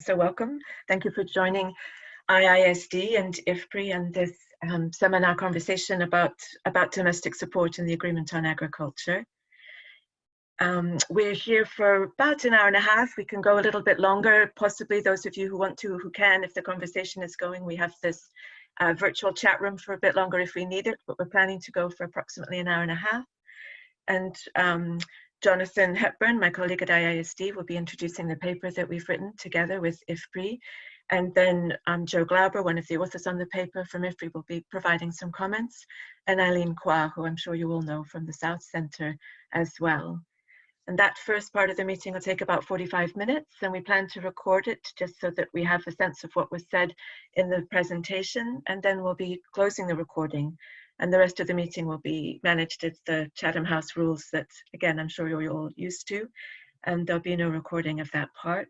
So welcome. Thank you for joining IISD and IFPRI and this seminar conversation about domestic support and the Agreement on Agriculture. We're here for about an hour and a half. We can go a little bit longer, possibly those of you who want to, who can, if the conversation is going. We have this virtual chat room for a bit longer if we need it, but we're planning to go for approximately an hour and a half. And Jonathan Hepburn, my colleague at IISD, will be introducing the paper that we've written together with IFPRI. And then Joe Glauber, one of the authors on the paper from IFPRI, will be providing some comments. And Aileen, who I'm sure you all know from the South Centre as well. And that first part of the meeting will take about 45 minutes, and we plan to record it just so that we have a sense of what was said in the presentation, and then we'll be closing the recording. And the rest of the meeting will be managed as the Chatham House rules that, again, I'm sure you're all used to, and there'll be no recording of that part.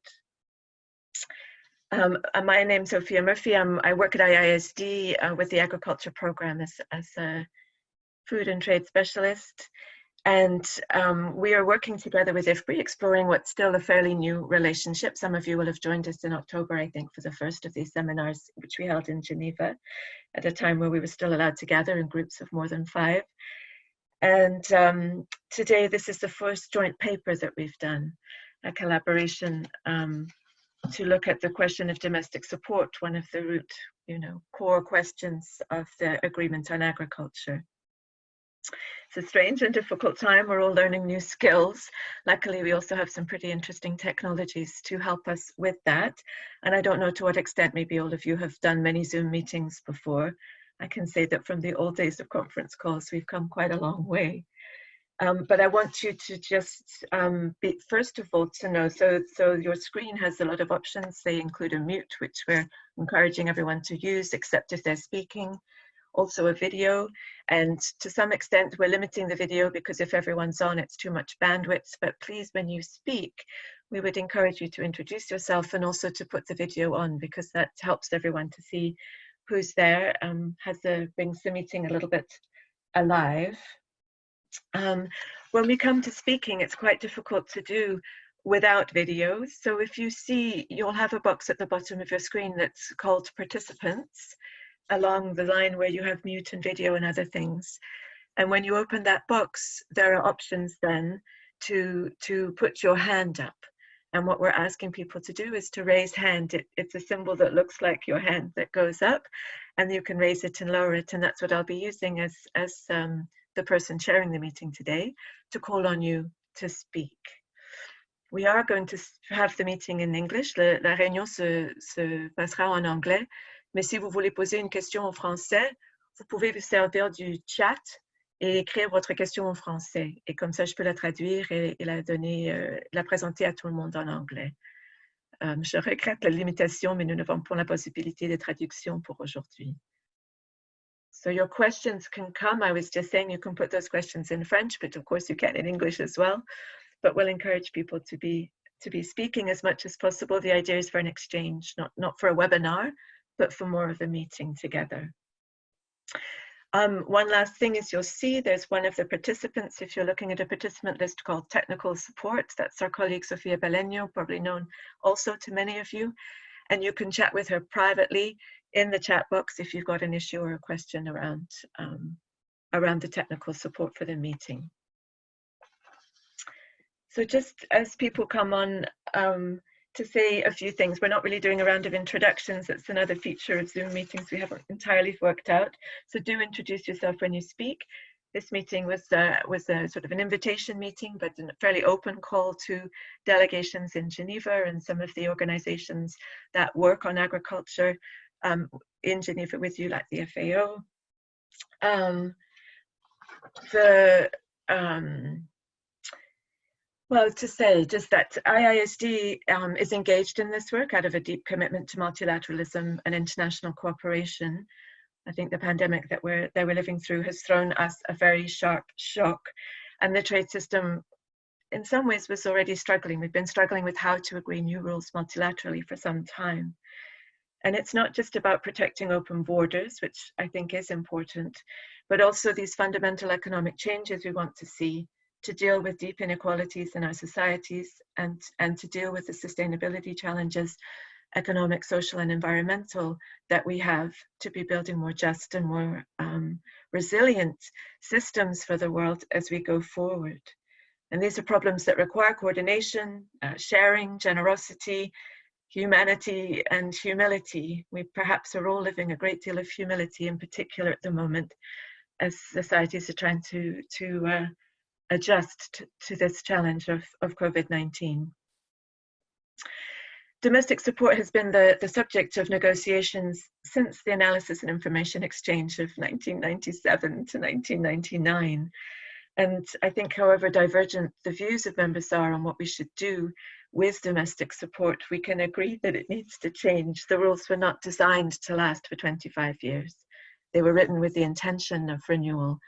My name's Sophia Murphy. I work at IISD with the agriculture program as a food and trade specialist. And we are working together with IFPRI, exploring what's still a fairly new relationship. Some of you will have joined us in October, I think, for the first of these seminars, which we held in Geneva at a time where we were still allowed to gather in groups of more than 5. And today, this is the first joint paper that we've done, a collaboration to look at the question of domestic support, one of the root, core questions of the Agreement on Agriculture. It's a strange and difficult time. We're all learning new skills. Luckily, we also have some pretty interesting technologies to help us with that. And I don't know to what extent maybe all of you have done many Zoom meetings before. I can say that from the old days of conference calls, we've come quite a long way. But I want you to just first of all to know, so your screen has a lot of options. They include a mute, which we're encouraging everyone to use, except if they're speaking. Also a video, and to some extent we're limiting the video because if everyone's on, it's too much bandwidth. But please, when you speak, we would encourage you to introduce yourself and also to put the video on, because that helps everyone to see who's there, brings the meeting a little bit alive. When we come to speaking, it's quite difficult to do without videos. So if you see, you'll have a box at the bottom of your screen that's called participants, along the line where you have mute and video and other things. And when you open that box, there are options then to put your hand up. And what we're asking people to do is to raise hand. It's a symbol that looks like your hand that goes up, and you can raise it and lower it. And that's what I'll be using as the person chairing the meeting today, to call on you to speak. We are going to have the meeting in English. La réunion se passera en anglais. Mais si vous voulez poser une question en français, vous pouvez vous servir du chat et écrire votre question en français. Et comme ça, je peux la traduire et la présenter à tout le monde en anglais. Je regrette la limitation, mais nous n'avons pas la possibilité de traduction pour aujourd'hui. So your questions can come. I was just saying you can put those questions in French, but of course you can in English as well. But we'll encourage people to be speaking as much as possible. The idea is for an exchange, not for a webinar, but for more of a meeting together. One last thing is you'll see there's one of the participants, if you're looking at a participant list called technical support, that's our colleague Sophia, probably known also to many of you. And you can chat with her privately in the chat box if you've got an issue or a question around the technical support for the meeting. So just as people come on, to say a few things. We're not really doing a round of introductions. It's another feature of Zoom meetings we haven't entirely worked out. So do introduce yourself when you speak. This meeting was a sort of an invitation meeting, but a fairly open call to delegations in Geneva and some of the organizations that work on agriculture in Geneva with you, like the FAO. Well, to say just that IISD is engaged in this work out of a deep commitment to multilateralism and international cooperation. I think the pandemic that we're living through has thrown us a very sharp shock, and the trade system in some ways was already struggling. We've been struggling with how to agree new rules multilaterally for some time. And it's not just about protecting open borders, which I think is important, but also these fundamental economic changes we want to see to deal with deep inequalities in our societies and to deal with the sustainability challenges economic, social, and environmental that we have to be building more just and more resilient systems for the world as we go forward. And these are problems that require coordination, sharing, generosity, humanity, and humility. We perhaps are all living a great deal of humility in particular at the moment as societies are trying to adjust to this challenge of COVID-19. Domestic support has been the subject of negotiations since the Analysis and Information Exchange of 1997 to 1999. And I think, however divergent the views of members are on what we should do with domestic support, we can agree that it needs to change. The rules were not designed to last for 25 years. They were written with the intention of renewal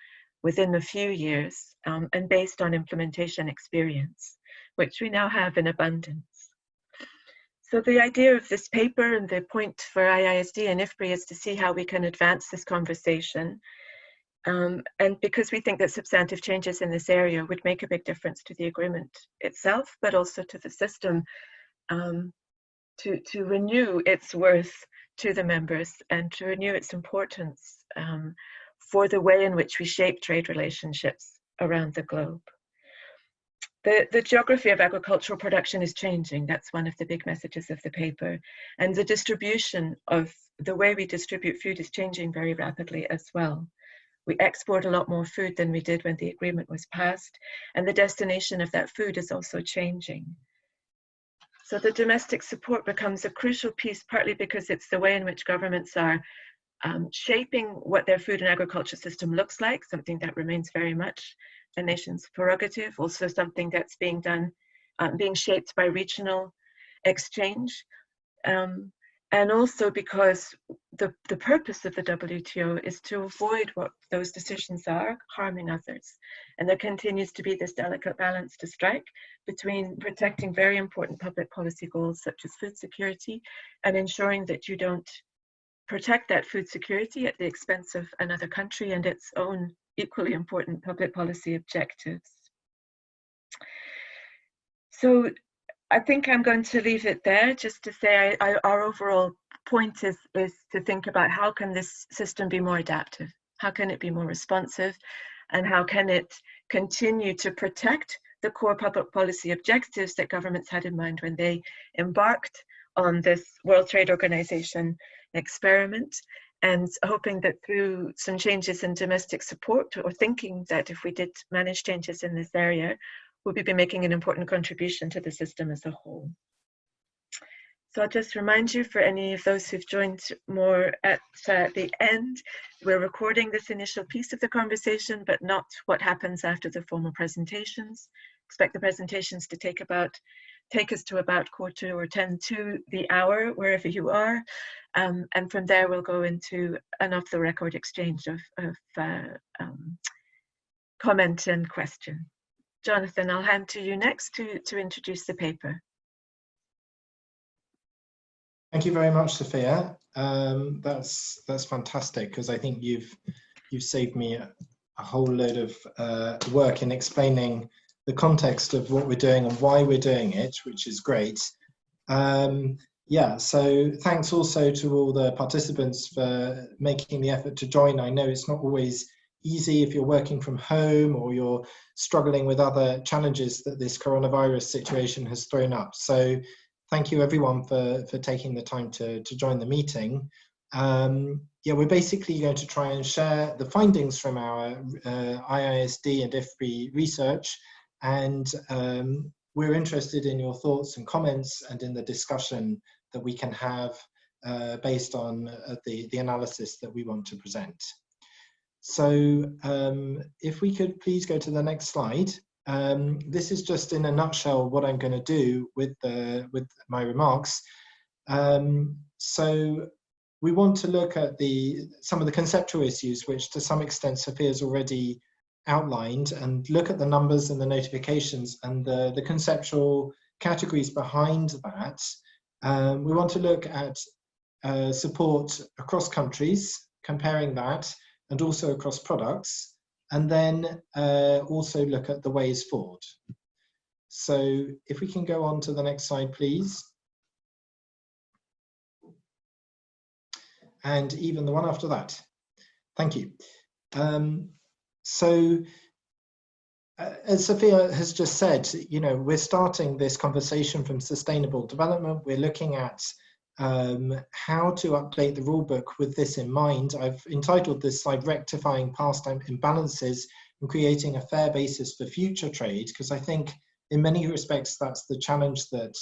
within a few years and based on implementation experience, which we now have in abundance. So the idea of this paper and the point for IISD and IFPRI is to see how we can advance this conversation. And because we think that substantive changes in this area would make a big difference to the agreement itself, but also to the system, to renew its worth to the members and to renew its importance for the way in which we shape trade relationships around the globe. The geography of agricultural production is changing. That's one of the big messages of the paper. And the distribution of the way we distribute food is changing very rapidly as well. We export a lot more food than we did when the agreement was passed, and the destination of that food is also changing. So the domestic support becomes a crucial piece, partly because it's the way in which governments are shaping what their food and agriculture system looks like, something that remains very much a nation's prerogative, also something that's being done, being shaped by regional exchange. And also because the purpose of the WTO is to avoid what those decisions are, harming others. And there continues to be this delicate balance to strike between protecting very important public policy goals such as food security and ensuring that you don't protect that food security at the expense of another country and its own equally important public policy objectives. So I think I'm going to leave it there, just to say our overall point is to think about how can this system be more adaptive? How can it be more responsive? And how can it continue to protect the core public policy objectives that governments had in mind when they embarked on this World Trade Organization experiment, and hoping that through some changes in domestic support, or thinking that if we did manage changes in this area, we'll be making an important contribution to the system as a whole. So I'll just remind you, for any of those who've joined more at the end, we're recording this initial piece of the conversation, but not what happens after the formal presentations. Expect the presentations to take us to about 9:45 to the hour, wherever you are. And from there, we'll go into an off-the-record exchange of comment and question. Jonathan, I'll hand to you next to introduce the paper. Thank you very much, Sophia. That's fantastic, because I think you've saved me a whole load of work in explaining the context of what we're doing and why we're doing it, which is great. Yeah, so thanks also to all the participants for making the effort to join. I know it's not always easy if you're working from home or you're struggling with other challenges that this coronavirus situation has thrown up. So thank you everyone for taking the time to join the meeting. Yeah, we're basically going to try and share the findings from our IISD and IFPRI research, and we're interested in your thoughts and comments and in the discussion that we can have based on the analysis that we want to present. So if we could please go to the next slide. This is just in a nutshell what I'm going to do with my remarks. So we want to look at some of the conceptual issues which to some extent Sophia's already outlined, and look at the numbers and the notifications and the conceptual categories behind that. We want to look at support across countries, comparing that, and also across products, and then also look at the ways forward. So if we can go on to the next slide, please. and even the one after that. Thank you. As Sophia has just said, you know, we're starting this conversation from sustainable development. We're looking at how to update the rulebook with this in mind. I've entitled this slide "Rectifying Past Imbalances and Creating a Fair Basis for Future Trade," because I think in many respects that's the challenge that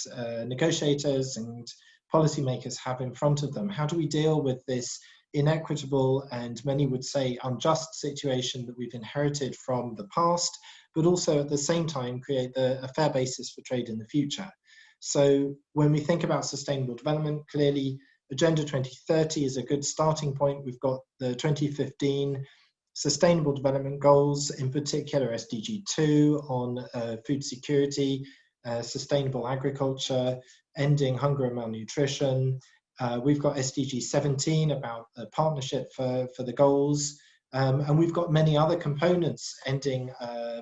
negotiators and policymakers have in front of them. How do we deal with this inequitable and many would say unjust situation that we've inherited from the past, but also at the same time create a fair basis for trade in the future? So when we think about sustainable development, clearly Agenda 2030 is a good starting point. We've got the 2015 Sustainable Development Goals, in particular SDG 2 on food security, sustainable agriculture, ending hunger and malnutrition. We've got SDG 17 about a partnership for the goals. And we've got many other components, ending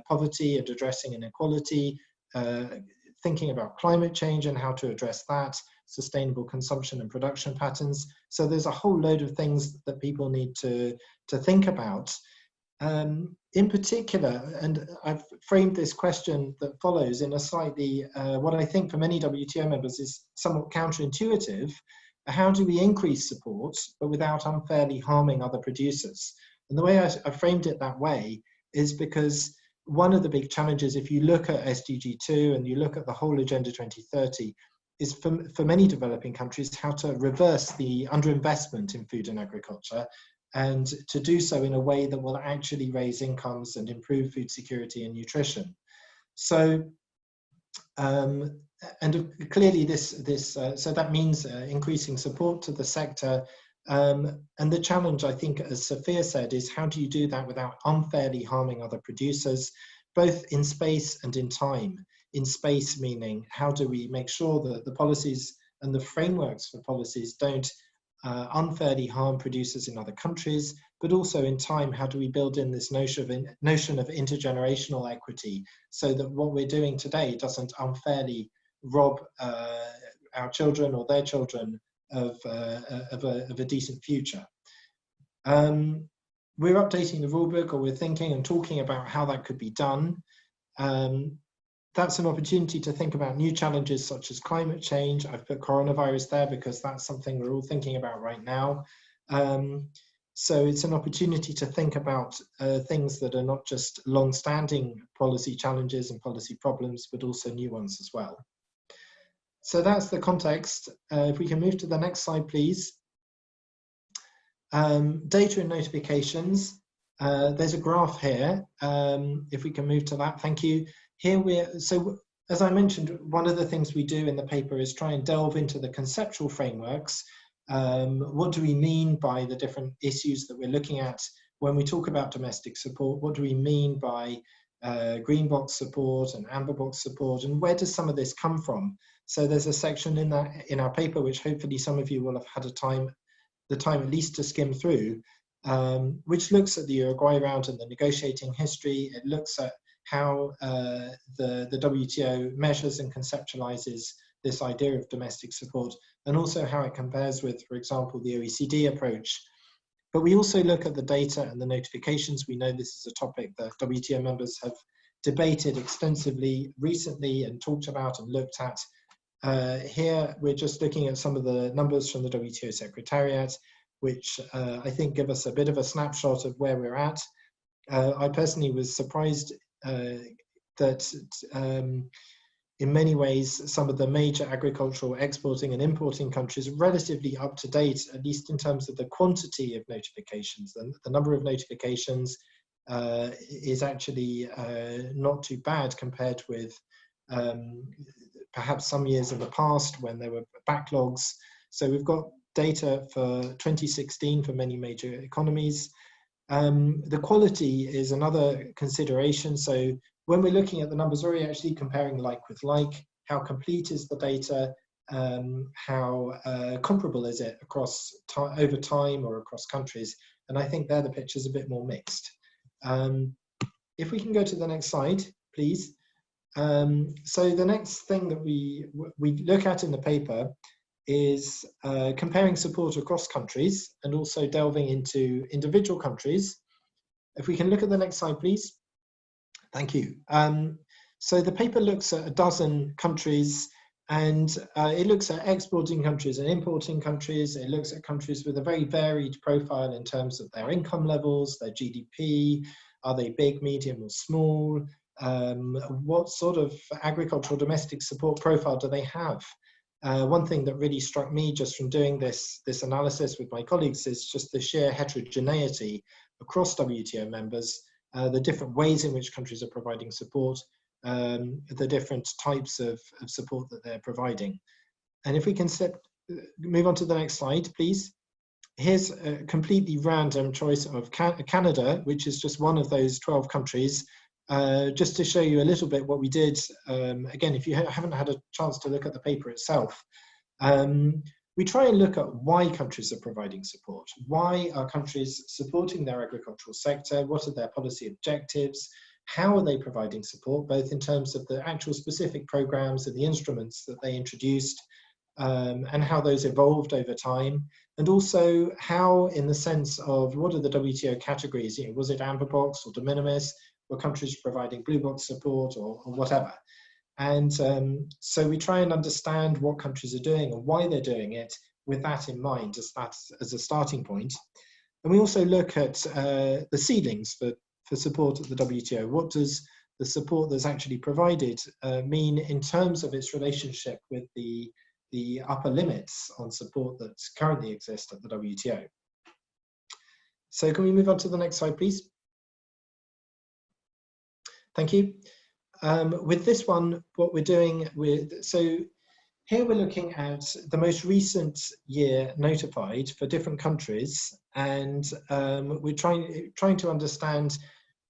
poverty and addressing inequality, thinking about climate change and how to address that, sustainable consumption and production patterns. So there's a whole load of things that people need to think about. In particular, and I've framed this question that follows in a slightly, what I think for many WTO members is somewhat counterintuitive. How do we increase support, but without unfairly harming other producers? And the way I framed it that way is because one of the big challenges, if you look at SDG 2 and you look at the whole Agenda 2030, is for many developing countries how to reverse the underinvestment in food and agriculture, and to do so in a way that will actually raise incomes and improve food security and nutrition. So, and clearly so that means increasing support to the sector. And the challenge, I think, as Sophia said, is how do you do that without unfairly harming other producers, both in space and in time? In space, meaning how do we make sure that the policies and the frameworks for policies don't unfairly harm producers in other countries, but also in time, how do we build in this notion of intergenerational equity so that what we're doing today doesn't unfairly rob our children or their children of a decent future. We're updating the rulebook, or we're thinking and talking about how that could be done. That's an opportunity to think about new challenges such as climate change. I've put coronavirus there because that's something we're all thinking about right now. So it's an opportunity to think about things that are not just long-standing policy challenges and policy problems, but also new ones as well. So that's the context. If we can move to the next slide, please. Data and notifications. There's a graph here. If we can move to that, thank you. Here so as I mentioned, one of the things we do in the paper is try and delve into the conceptual frameworks. What do we mean by the different issues that we're looking at when we talk about domestic support? What do we mean by green box support and amber box support, and where does some of this come from? So there's a section in our paper which hopefully some of you will have had the time at least to skim through, which looks at the Uruguay round and the negotiating history. It looks at how the WTO measures and conceptualizes this idea of domestic support, and also how it compares with, for example, the OECD approach. But we also look at the data and the notifications. We know this is a topic that WTO members have debated extensively recently and talked about and looked at. Here, we're just looking at some of the numbers from the WTO Secretariat, which I think give us a bit of a snapshot of where we're at. I personally was surprised that in many ways, some of the major agricultural exporting and importing countries are relatively up to date, at least in terms of the quantity of notifications. The number of notifications is actually not too bad compared with perhaps some years in the past when there were backlogs. So we've got data for 2016 for many major economies. The quality is another consideration. So when we're looking at the numbers, we're actually comparing like with like. How complete is the data? How comparable is it across over time or across countries? And I think there the picture's a bit more mixed. If we can go to the next slide, please. So the next thing that we look at in the paper is comparing support across countries and also delving into individual countries. If we can look at the next slide, please. Thank you. So the paper looks at a dozen countries, and it looks at exporting countries and importing countries. It looks at countries with a very varied profile in terms of their income levels, their GDP, are they big, medium or small? What sort of agricultural domestic support profile do they have? One thing that really struck me just from doing this analysis with my colleagues is just the sheer heterogeneity across WTO members, the different ways in which countries are providing support, the different types of support that they're providing. And if we can move on to the next slide, please. Here's a completely random choice of Canada, which is just one of those 12 countries, just to show you a little bit what we did. Again, if you haven't had a chance to look at the paper itself, we try and look at why countries are providing support. Why are countries supporting their agricultural sector? What are their policy objectives? How are they providing support, both in terms of the actual specific programs and the instruments that they introduced, and how those evolved over time, and also how, in the sense of what are the WTO categories, you know, was it amber box or de minimis, were countries providing blue box support or whatever. And so we try and understand what countries are doing and why they're doing it with that in mind as a starting point. And we also look at the ceilings for support at the WTO. What does the support that's actually provided mean in terms of its relationship with the upper limits on support that currently exist at the WTO? So can we move on to the next slide, please? Thank you. With this one, what we're doing so here we're looking at the most recent year notified for different countries, and we're trying to understand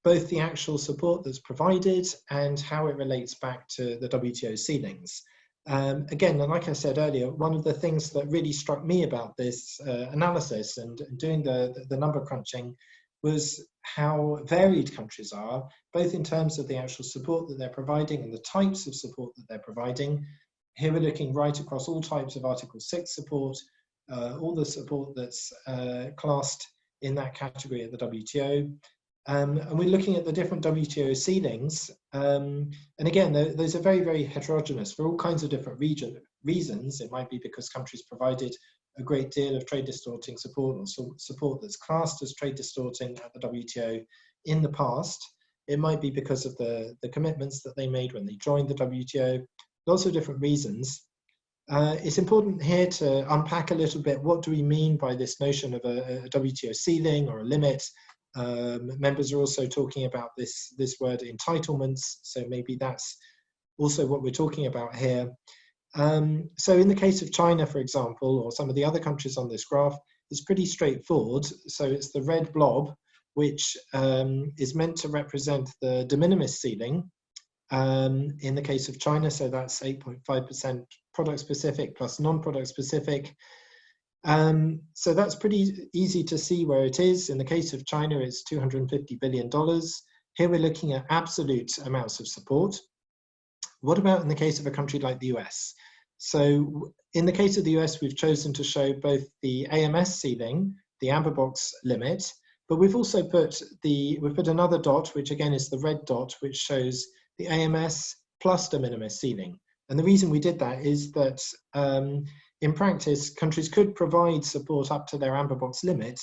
both the actual support that's provided and how it relates back to the WTO ceilings. Again, and like I said earlier, one of the things that really struck me about this analysis and doing the number crunching was how varied countries are, both in terms of the actual support that they're providing and the types of support that they're providing. Here we're looking right across all types of Article 6 support, all the support that's classed in that category at the WTO. And we're looking at the different WTO ceilings. And again, those are very, very heterogeneous for all kinds of different reasons. It might be because countries provided a great deal of trade distorting support, or support that's classed as trade distorting at the WTO in the past. It might be because of the commitments that they made when they joined the WTO, lots of different reasons. It's important here to unpack a little bit, what do we mean by this notion of a WTO ceiling or a limit? Members are also talking about this word entitlements, so maybe that's also what we're talking about here. So in the case of China, for example, or some of the other countries on this graph, it's pretty straightforward. So it's the red blob, which is meant to represent the de minimis ceiling. In the case of China, so that's 8.5% product specific plus non-product specific. So that's pretty easy to see where it is. In the case of China, it's $250 billion. Here we're looking at absolute amounts of support. What about in the case of a country like the US? So in the case of the US, we've chosen to show both the AMS ceiling, the amber box limit, but we've also put another dot, which again is the red dot, which shows the AMS plus de minimis ceiling. And the reason we did that is that in practice, countries could provide support up to their amber box limit,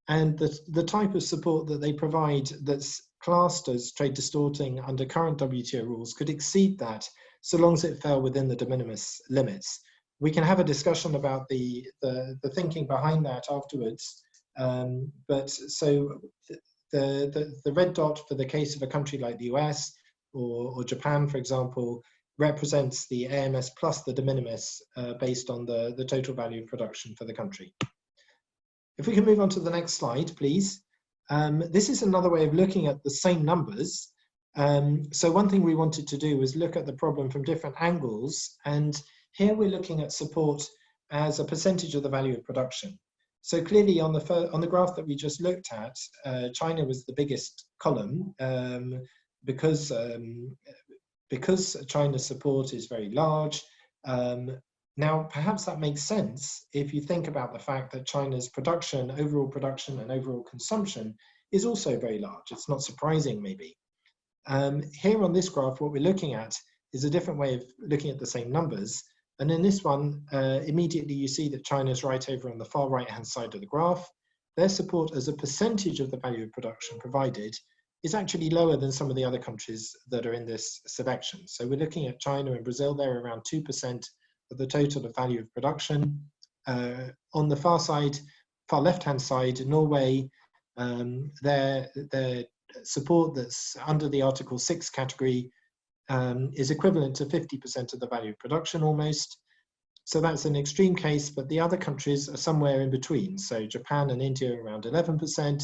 and the type of support that they provide that's classed as trade distorting under current WTO rules could exceed that, so long as it fell within the de minimis limits. We can have a discussion about the thinking behind that afterwards, but so the red dot for the case of a country like the US or Japan, for example, represents the AMS plus the de minimis based on the total value of production for the country. If we can move on to the next slide, please. This is another way of looking at the same numbers. So one thing we wanted to do was look at the problem from different angles, and here we're looking at support as a percentage of the value of production. So clearly on the graph that we just looked at, China was the biggest column because China's support is very large. Now, perhaps that makes sense if you think about the fact that China's production, and overall consumption is also very large. It's not surprising, maybe. Here on this graph, what we're looking at is a different way of looking at the same numbers. And in this one, immediately you see that China is right over on the far right-hand side of the graph. Their support as a percentage of the value of production provided is actually lower than some of the other countries that are in this selection. So we're looking at China and Brazil, they're around 2% of the total of value of production. On the far left-hand side, Norway, their support that's under the Article 6 category is equivalent to 50% of the value of production almost. So that's an extreme case, but the other countries are somewhere in between. So Japan and India around 11%,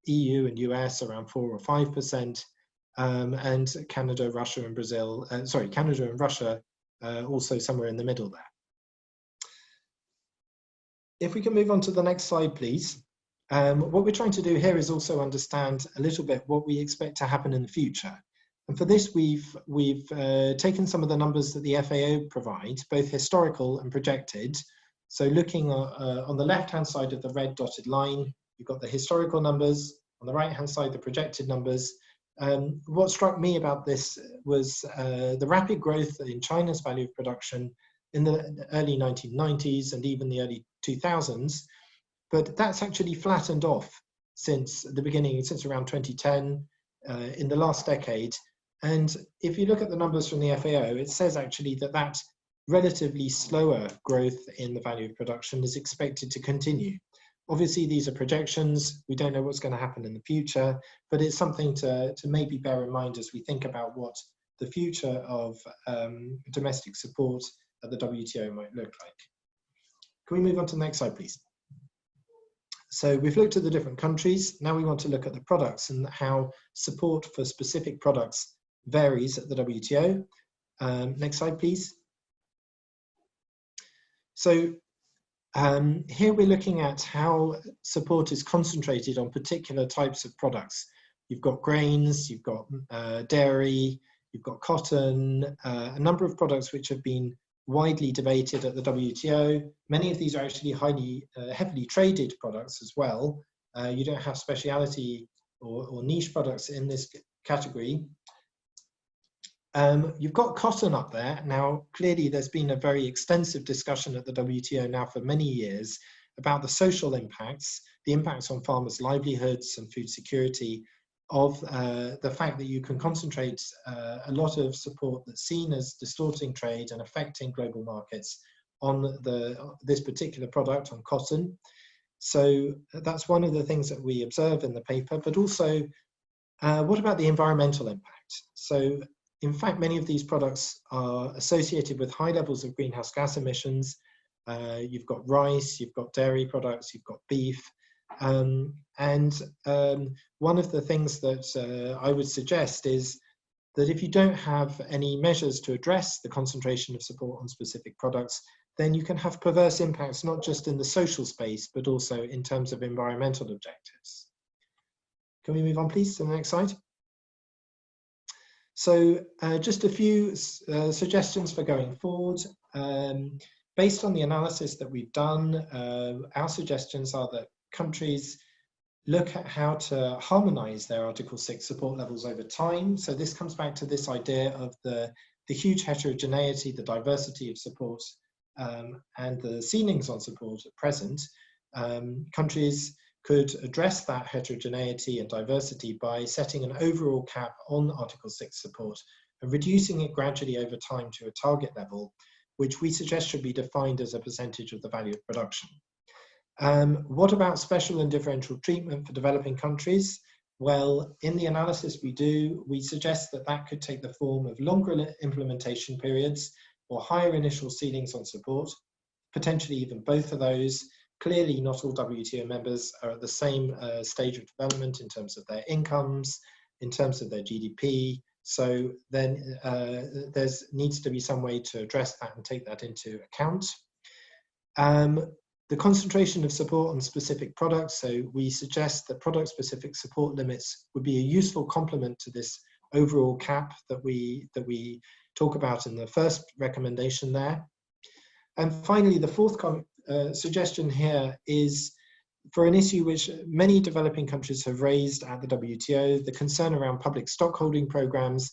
EU and US around 4 or 5%, and Canada, Russia and Brazil, Canada and Russia also somewhere in the middle there. If we can move on to the next slide, please. What we're trying to do here is also understand a little bit what we expect to happen in the future. And for this, we've taken some of the numbers that the FAO provides, both historical and projected. So looking on the left-hand side of the red dotted line, you've got the historical numbers. On the right-hand side, the projected numbers. What struck me about this was the rapid growth in China's value of production in the early 1990s and even the early 2000s. But that's actually flattened off since the beginning, since around 2010, in the last decade. And if you look at the numbers from the FAO, it says actually that that relatively slower growth in the value of production is expected to continue. Obviously, these are projections. We don't know what's going to happen in the future, but it's something to maybe bear in mind as we think about what the future of domestic support at the WTO might look like. Can we move on to the next slide, please? So we've looked at the different countries. Now we want to look at the products and how support for specific products varies at the WTO. Next slide, please. So here we're looking at how support is concentrated on particular types of products. You've got grains, you've got dairy, you've got cotton, a number of products which have been widely debated at the WTO. Many of these are actually heavily traded products as well. You don't have specialty or niche products in this category. You've got cotton up there. Now, clearly there's been a very extensive discussion at the WTO now for many years about the social impacts, the impacts on farmers' livelihoods and food security of the fact that you can concentrate a lot of support that's seen as distorting trade and affecting global markets on this particular product, on cotton. So that's one of the things that we observe in the paper, but also what about the environmental impact? So in fact, many of these products are associated with high levels of greenhouse gas emissions. You've got rice, you've got dairy products, you've got beef. One of the things that I would suggest is that if you don't have any measures to address the concentration of support on specific products, then you can have perverse impacts, not just in the social space, but also in terms of environmental objectives. Can we move on, please, to the next slide? So just a few suggestions for going forward. Based on the analysis that we've done, our suggestions are that countries look at how to harmonize their Article 6 support levels over time. So this comes back to this idea of the huge heterogeneity, the diversity of support, and the ceilings on support at present. Countries could address that heterogeneity and diversity by setting an overall cap on Article 6 support and reducing it gradually over time to a target level, which we suggest should be defined as a percentage of the value of production. What about special and differential treatment for developing countries? Well, in the analysis we do, we suggest that that could take the form of longer implementation periods or higher initial ceilings on support, potentially even both of those. Clearly, not all WTO members are at the same stage of development in terms of their incomes, in terms of their GDP. So then there needs to be some way to address that and take that into account. The concentration of support on specific products. So we suggest that product-specific support limits would be a useful complement to this overall cap that we talk about in the first recommendation there. And finally, the fourth suggestion here is for an issue which many developing countries have raised at the WTO, the concern around public stockholding programs.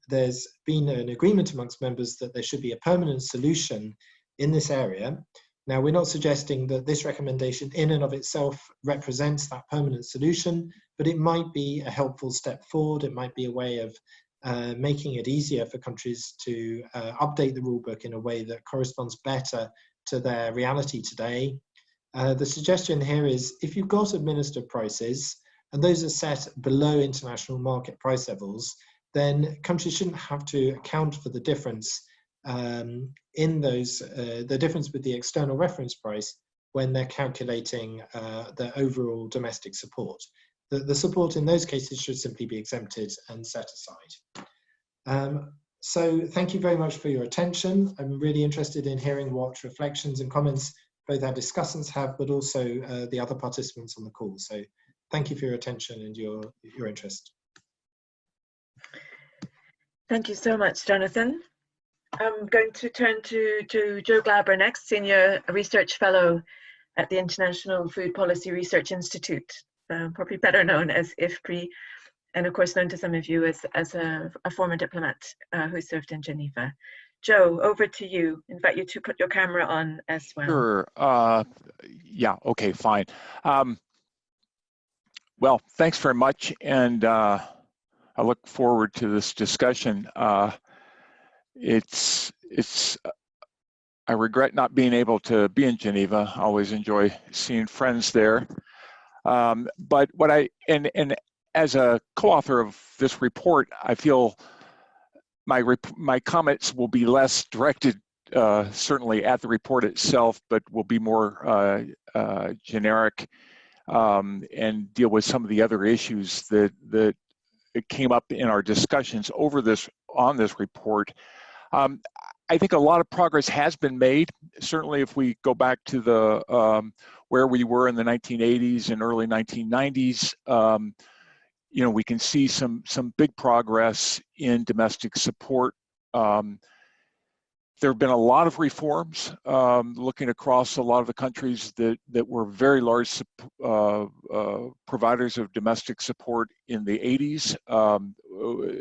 There's been an agreement amongst members that there should be a permanent solution in this area. Now, we're not suggesting that this recommendation in and of itself represents that permanent solution, but it might be a helpful step forward. It might be a way of making it easier for countries to update the rulebook in a way that corresponds better to their reality today. The suggestion here is if you've got administered prices and those are set below international market price levels, then countries shouldn't have to account for the difference in those, the difference with the external reference price when they're calculating their overall domestic support. The support in those cases should simply be exempted and set aside. So thank you very much for your attention. I'm really interested in hearing what reflections and comments both our discussants have, but also the other participants on the call. So thank you for your attention and your interest. Thank you so much, Jonathan. I'm going to turn to Joe Glabra next, Senior Research Fellow at the International Food Policy Research Institute, probably better known as IFPRI, and of course known to some of you as a former diplomat who served in Geneva. Joe, over to you. I invite you to put your camera on as well. Sure. Yeah, okay, fine. Well, thanks very much, and I look forward to this discussion. I regret not being able to be in Geneva. I always enjoy seeing friends there. But what and as a co-author of this report, I feel my comments will be less directed certainly at the report itself, but will be more generic and deal with some of the other issues that came up in our discussions on this report. I think a lot of progress has been made. Certainly, if we go back to the where we were in the 1980s and early 1990s, you know, we can see some big progress in domestic support. There have been a lot of reforms looking across a lot of the countries that were very large providers of domestic support in the 80s.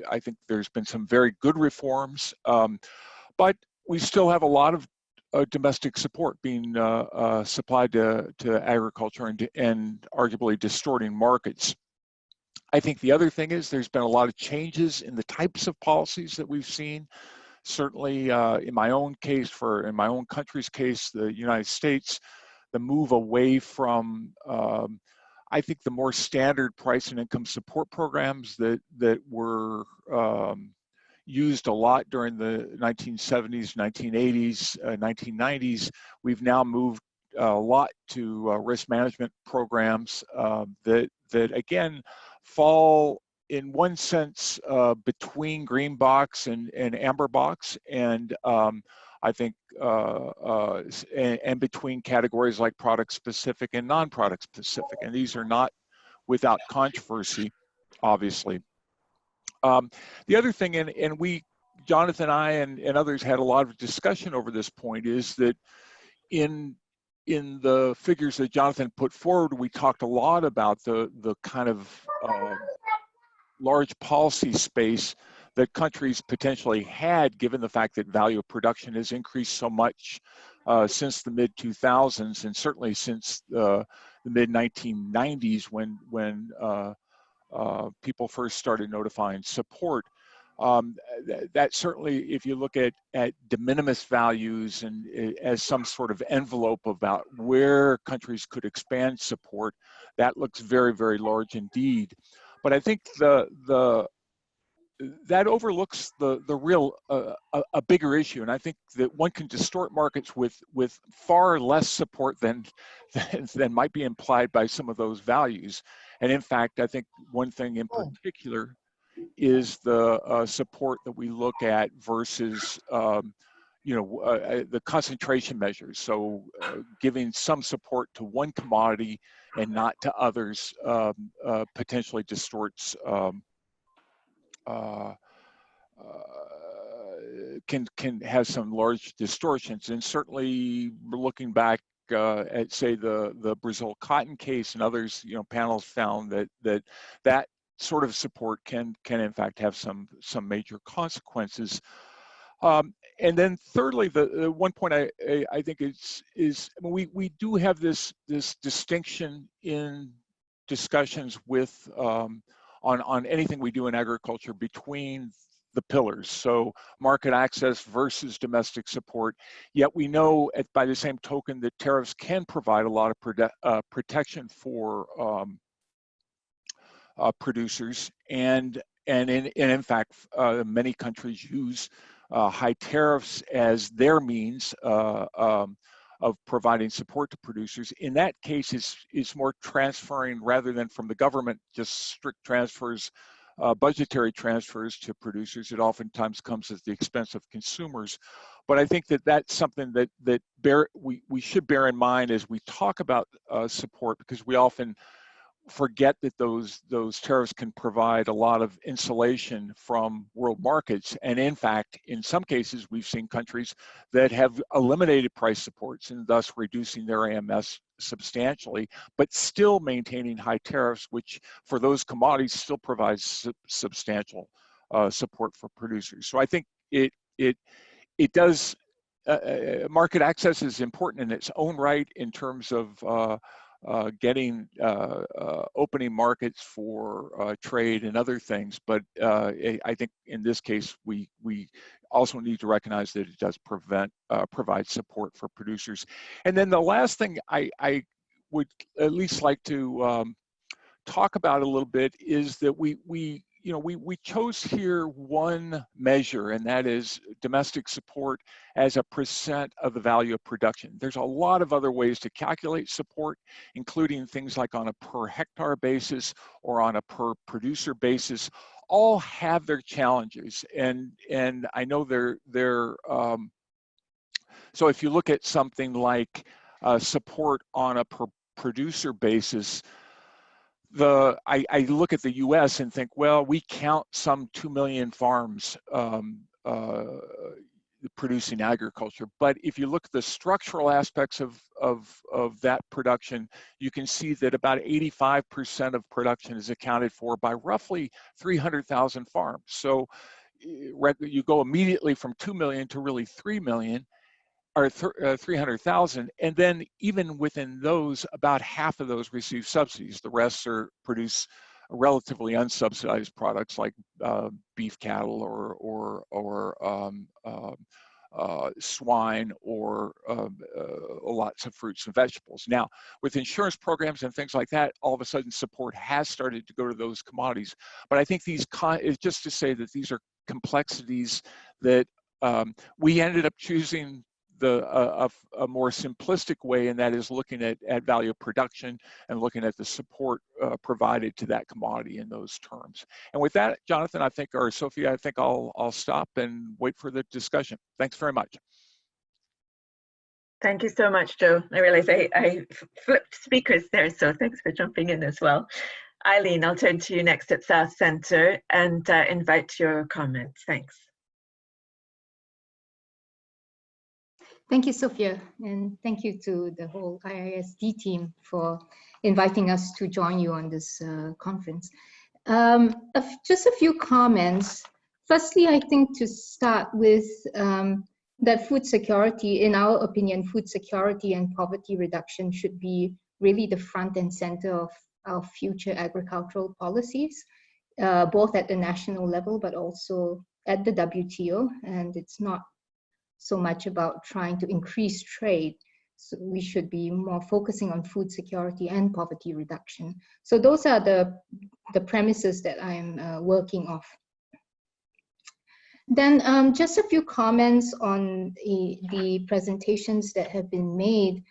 I think there's been some very good reforms, but we still have a lot of domestic support being supplied to agriculture and arguably distorting markets. I think the other thing is there's been a lot of changes in the types of policies that we've seen. Certainly in my own case, in my own country's case, the United States, the move away from, I think, the more standard price and income support programs that were used a lot during the 1970s, 1980s, 1990s. We've now moved a lot to risk management programs that again fall in one sense between green box and amber box, and I think and between categories like product specific and non-product specific, and these are not without controversy, obviously. The other thing, and Jonathan and I and others had a lot of discussion over this point, is that in the figures that Jonathan put forward, we talked a lot about the kind of large policy space that countries potentially had, given the fact that value of production has increased so much since the mid-2000s, and certainly since the mid-1990s when people first started notifying support. That certainly, if you look at de minimis values and as some sort of envelope about where countries could expand support, that looks very, very large indeed. But I think that overlooks the real a bigger issue, and I think that one can distort markets with far less support than might be implied by some of those values. And in fact, I think one thing in particular is the support that we look at versus you know, the concentration measures. So giving some support to one commodity and not to others potentially distorts can have some large distortions. And certainly looking back at, say, the Brazil cotton case and others, panels found that sort of support can in fact have some major consequences. And then thirdly, the one point I think is we do have this distinction in discussions with on anything we do in agriculture between the pillars. So market access versus domestic support. Yet we know by the same token that tariffs can provide a lot of protection for producers, and in fact many countries use high tariffs as their means of providing support to producers. In that case, it's more transferring rather than from the government, just strict transfers, budgetary transfers to producers. It oftentimes comes at the expense of consumers. But I think that's something that we should bear in mind as we talk about support, because we often forget that those tariffs can provide a lot of insulation from world markets. And in fact, in some cases, we've seen countries that have eliminated price supports and thus reducing their AMS substantially, but still maintaining high tariffs, which for those commodities still provides substantial support for producers. So I think it does, market access is important in its own right in terms of getting opening markets for trade and other things, but I think in this case we also need to recognize that it does provide support for producers. And then the last thing I would at least like to talk about a little bit is that we chose here one measure, and that is domestic support as a percent of the value of production. There's a lot of other ways to calculate support, including things like on a per hectare basis or on a per producer basis. All have their challenges, and I know they're so if you look at something like support on a per producer basis, I look at the U.S. and think, well, we count some 2 million farms producing agriculture. But if you look at the structural aspects of that production, you can see that about 85% of production is accounted for by roughly 300,000 farms. So you go immediately from 2 million to really 3 million. Or 300,000, and then even within those, about half of those receive subsidies. The rest produce relatively unsubsidized products like beef cattle or swine or lots of fruits and vegetables. Now, with insurance programs and things like that, all of a sudden support has started to go to those commodities. But I think just to say that these are complexities that we ended up choosing a more simplistic way, and that is looking at value of production and looking at the support provided to that commodity in those terms. And with that, Jonathan, or Sophia, I think I'll stop and wait for the discussion. Thanks very much. Thank you so much, Joe. I realize I flipped speakers there, so thanks for jumping in as well. Aileen, I'll turn to you next at South Centre and invite your comments. Thanks. Thank you, Sophia, and thank you to the whole IISD team for inviting us to join you on this conference. Just a few comments. Firstly, I think to start with that food security, in our opinion, food security and poverty reduction should be really the front and center of our future agricultural policies, both at the national level, but also at the WTO. And it's not so much about trying to increase trade. So we should be more focusing on food security and poverty reduction. So those are the premises that I'm working off. Then just a few comments on the presentations that have been made.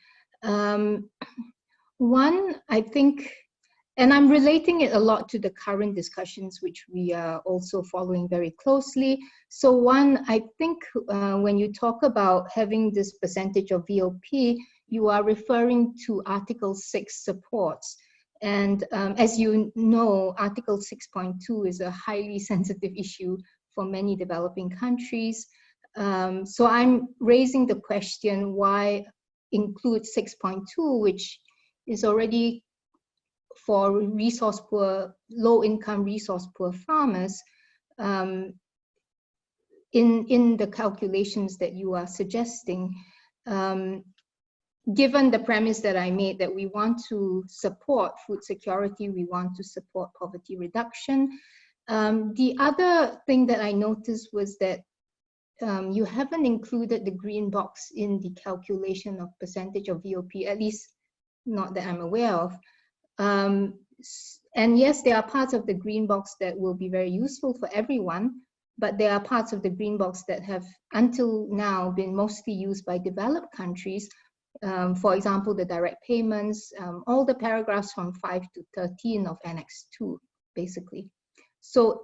One, I think, and I'm relating it a lot to the current discussions, which we are also following very closely. So one, I think when you talk about having this percentage of VOP, you are referring to Article 6 supports. And as you know, Article 6.2 is a highly sensitive issue for many developing countries. So I'm raising the question, why include 6.2, which is already for resource poor, low income resource poor farmers, in the calculations that you are suggesting, given the premise that I made that we want to support food security, we want to support poverty reduction. The other thing that I noticed was that you haven't included the green box in the calculation of percentage of VOP, at least not that I'm aware of. And yes, there are parts of the green box that will be very useful for everyone, but there are parts of the green box that have until now been mostly used by developed countries. For example, the direct payments, all the paragraphs from 5 to 13 of Annex 2, basically. So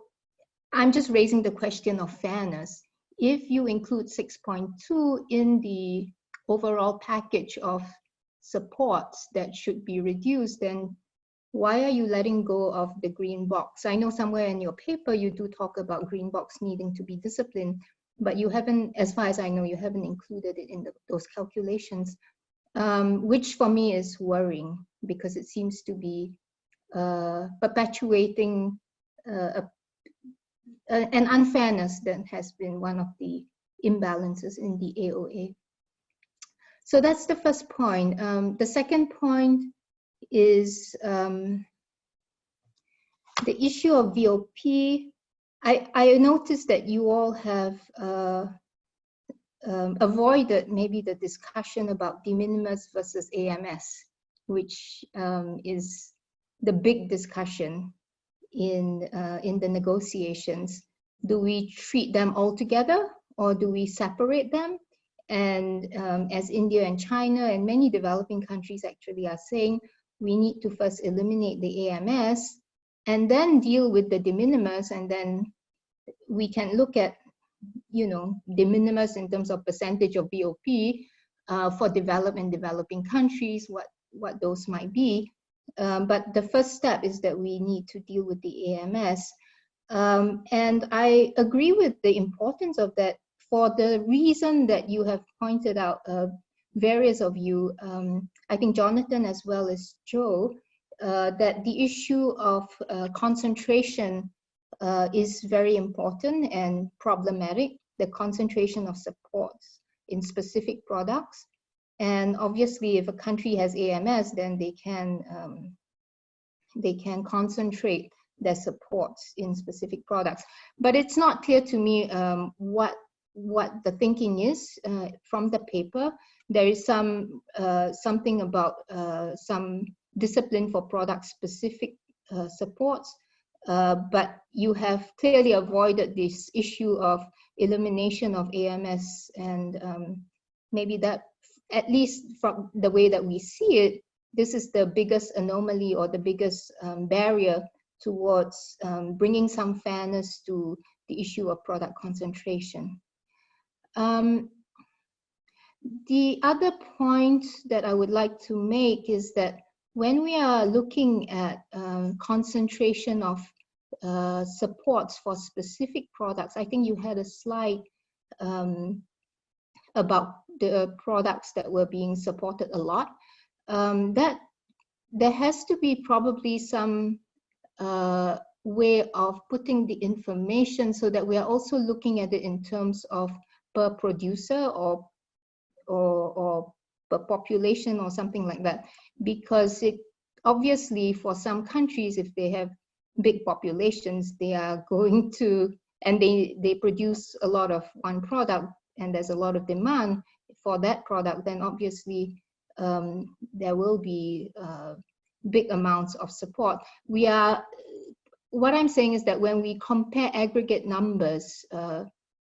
I'm just raising the question of fairness. If you include 6.2 in the overall package of supports that should be reduced, then why are you letting go of the green box? I know somewhere in your paper you do talk about green box needing to be disciplined, but you haven't, as far as I know, you haven't included it in those calculations, which for me is worrying, because it seems to be perpetuating an unfairness that has been one of the imbalances in the AOA. So that's the first point. The second point is the issue of VOP. I noticed that you all have avoided maybe the discussion about de minimis versus AMS, which is the big discussion in the negotiations. Do we treat them all together, or do we separate them? And as India and China and many developing countries actually are saying, we need to first eliminate the AMS and then deal with the de minimis, and then we can look at, you know, de minimis in terms of percentage of VOP for developed and developing countries, what those might be. But the first step is that we need to deal with the AMS. And I agree with the importance of that for the reason that you have pointed out, various of you, I think Jonathan as well as Joe, that the issue of concentration is very important and problematic, the concentration of supports in specific products. And obviously, if a country has AMS, then they can concentrate their supports in specific products. But it's not clear to me what the thinking is from the paper. There is some something about some discipline for product-specific supports, but you have clearly avoided this issue of elimination of AMS, and maybe that, at least from the way that we see it, this is the biggest anomaly or the biggest barrier towards bringing some fairness to the issue of product concentration. The other point that I would like to make is that when we are looking at concentration of supports for specific products, I think you had a slide about the products that were being supported a lot, that there has to be probably some way of putting the information so that we are also looking at it in terms of per producer or per population or something like that, because it obviously for some countries, if they have big populations, they are going to, and they produce a lot of one product and there's a lot of demand for that product, then obviously there will be big amounts of support. What I'm saying is that when we compare aggregate numbers,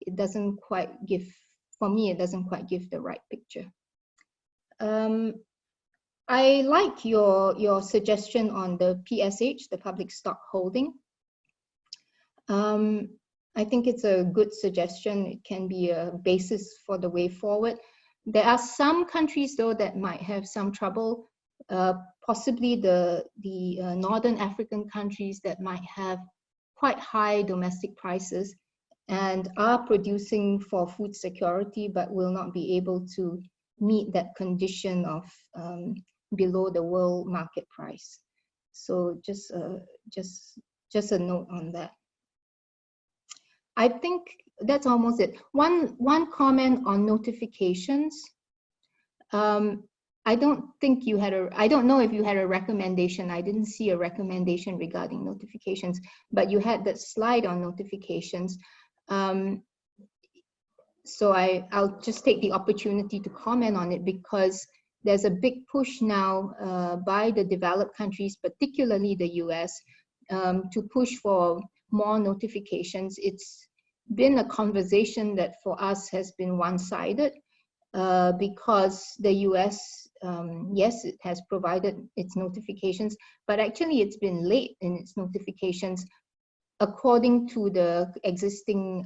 it doesn't quite give, for me, it doesn't quite give the right picture. I like your suggestion on the PSH, the public stock holding. I think it's a good suggestion. It can be a basis for the way forward. There are some countries, though, that might have some trouble, possibly the Northern African countries that might have quite high domestic prices. and are producing for food security, but will not be able to meet that condition of below the world market price. So just a note on that. I think that's almost it. One comment on notifications. I don't think you had I don't know if you had a recommendation. I didn't see a recommendation regarding notifications, but you had that slide on notifications. So I'll just take the opportunity to comment on it, because there's a big push now by the developed countries, particularly the US, to push for more notifications. It's been a conversation that for us has been one-sided, because the US, yes, it has provided its notifications, but actually it's been late in its notifications according to the existing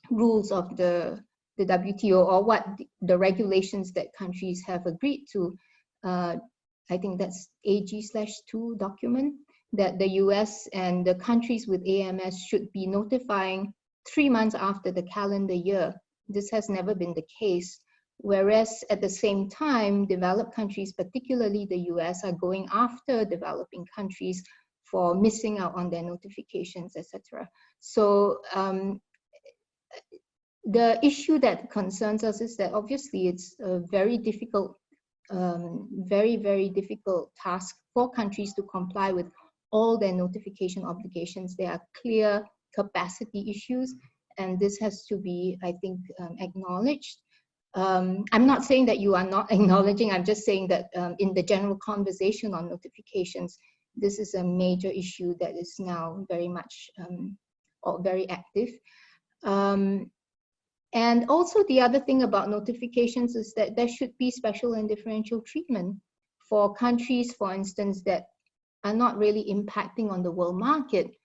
rules of the WTO, or what the regulations that countries have agreed to. I think that's AG/2 document, that the US and the countries with AMS should be notifying 3 months after the calendar year. This has never been the case. Whereas at the same time, developed countries, particularly the US, are going after developing countries for missing out on their notifications, etc. So the issue that concerns us is that obviously it's a very difficult, very difficult task for countries to comply with all their notification obligations. There are clear capacity issues, and this has to be, I think, acknowledged. I'm not saying that you are not acknowledging, I'm just saying that in the general conversation on notifications, this is a major issue that is now very much, or very active. And also the other thing about notifications is that there should be special and differential treatment for countries, for instance, that are not really impacting on the world market.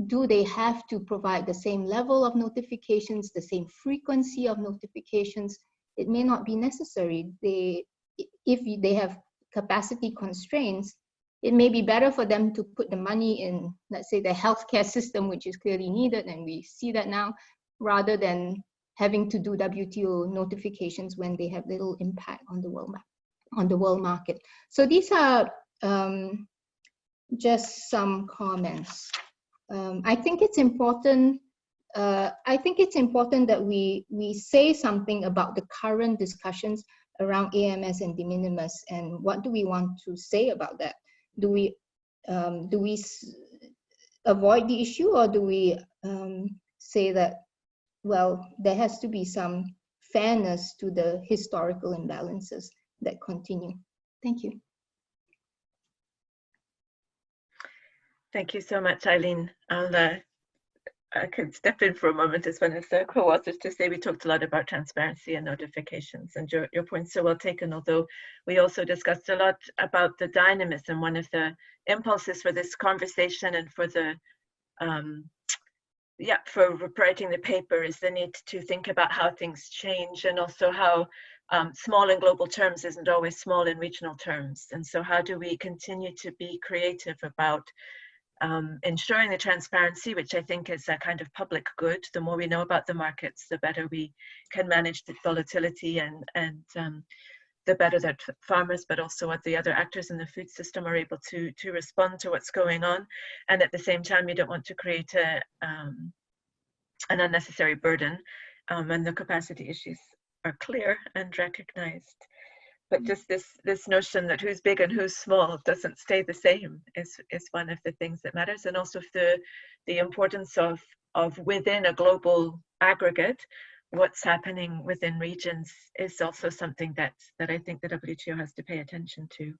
Do they have to provide the same level of notifications, the same frequency of notifications? It may not be necessary. If they have capacity constraints, it may be better for them to put the money in, let's say, the healthcare system, which is clearly needed, and we see that now, rather than having to do WTO notifications when they have little impact on the world market. So these are just some comments. I think it's important. That we say something about the current discussions around AMS and de minimis, and what do we want to say about that? Do we avoid the issue, or do we say that, well, there has to be some fairness to the historical imbalances that continue? Thank you. Thank you so much, Aileen. I could step in for a moment as one of the co-authors to say we talked a lot about transparency and notifications, and your point's so well taken, although we also discussed a lot about the dynamism. One of the impulses for this conversation and for the for writing the paper is the need to think about how things change, and also how small in global terms isn't always small in regional terms. And so how do we continue to be creative about ensuring the transparency, which I think is a kind of public good. The more we know about the markets, the better we can manage the volatility, and the better that farmers, but also what the other actors in the food system are able to respond to what's going on. And at the same time, you don't want to create an unnecessary burden, and the capacity issues are clear and recognized. But just this notion that who's big and who's small doesn't stay the same is one of the things that matters. And also the importance of within a global aggregate, what's happening within regions is also something that I think the WTO has to pay attention to.